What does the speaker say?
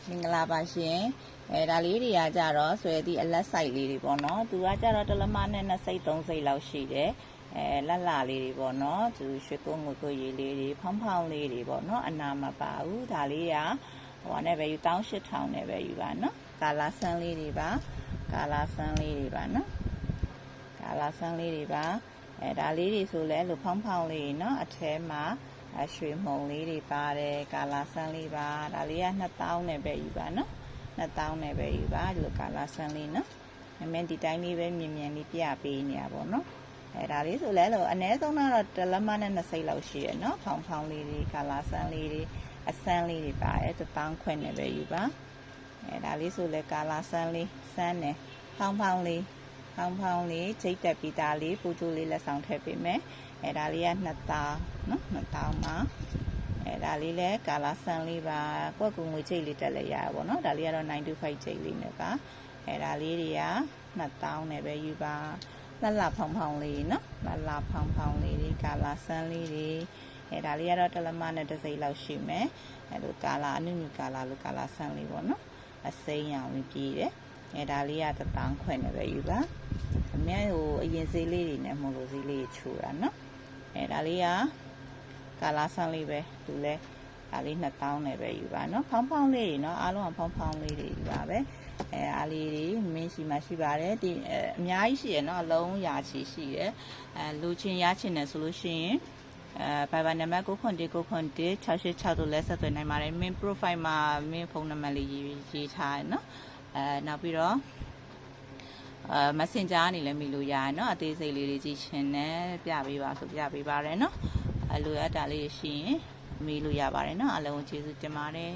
မင်္ဂလာပါရှင်ဒါလေးတွေကကြတော့ဆွဲသည့်အလက်ဆိုင်လေးတွေပေါ့နော်သူကကြတော့တလမနဲ့2စိတ်3စိတ်လောက်ရှိတယ်လက်လာလေးတွေပေါ့နော်သူရွှေကုန်းငွေကိုရေးလေးတွေဖောင်းဖောင်းလေးတွေပေါ့နော်အနာမပါဘူးဒါလေးကဟိုနဲ့ပဲယူ18000နဲ့ပဲယူပါနော်ကာလာဆန်းလေးတွေပါကာလာဆန်းလေးတွေပါနော်ကာလာဆန်းလေးတွေပါဒါလေးတွေဆိုလဲလို့ဖောင်းဖောင်းလေးနော်အထဲမှာရွှေမှုံလေးတွေပါတယ်ကာလာဆန်းလေးပါဒါလေးက2000နဲ့ပဲယူပါနော်2000နဲ့ပဲယူပါဒီလိုကာလာဆန်းလေးနော်အမင်းဒီတိုင်းလေးပဲမြင်လေးပြပေးနေရပါတော့ဒါလေးဆိုလဲလို့အနည်းဆုံးတော့တလက်မနဲ့2စိတ်လောက်ရှိရနော်ဖောင်းဖောင်းလေးတွေကာလာဆန်းလေးတွေအဆန်းလေးတွေပါတယ်1000ခွဲနဲ့ပဲယူပါဒါလေးဆိုလဲကာလာဆန်းလေးဆန်းနေဖောင်းဖောင်းလေးချိတ်တက်ပြီးသားလေးပူချိုးလေးလက်ဆောင်ထည့်ပေးမယ်ဒါလေးက2000နော်2000မှာဒါလေးလဲကာလာဆန်လေးပါကွက်ကူငွေချိတ်လေးတက်လဲရပါဘောနော်ဒါလေးကတော့925ချိတ်လေးနဲ့ပါဒါလေးတွေက2000နဲ့ပဲယူပါလှဖောင်းဖောင်းလေးနော်လှဖောင်းဖောင်းလေးတွေကာလာဆန်လေးတွေဒါလေးကတော့တလမနဲ့တစ်စိတ်လောက်ရှိမယ်လိုကာလာအနုနုကာလာလိုကာလာဆန်လေးပေါ့နော်အစိမ်းရောင်လေးပြေးတယ်ဒါလေးက1000ခွဲနဲ့ပဲယူပါအမြဲဟိုအရင်ဈေးလေးတွေနဲ့မလို့ဈေးလေးချိုးတာနော်ဒါလေးကကာလာဆန်းလေးပဲသူလဲဒါလေး2000နဲ့ပဲယူပါနော်ဖောင်းဖောင်းလေးတွေနော်အားလုံးကဖောင်းဖောင်းလေးတွေယူပါပဲအားလေးတွေမင်းရှိမှရှိပါတယ်ဒီအများကြီးရှိရနော်အလုံးရာချီရှိရလူချင်းရချင်တယ်ဆိုလို့ရှိရင်Viber နံပါတ်9919686တို့လည်းဆက်သွယ်နိုင်ပါတယ်မင်း profile မှာမင်းဖုန်းနံပါတ်လေးရေးထားရနော်နောက်ပြီးတော့Messenger ကနေလည်းမိလို့ရရเนาะအသေးစိတ်လေးတွေကြည့်ရှင်နဲ့ပြပေးပါဆိုပြပေးပါတယ်เนาะလိုအပ်တာလေးရှိရင်မိလို့ရပါတယ်เนาะအလုံးကျေးဇူးတင်ပါတယ်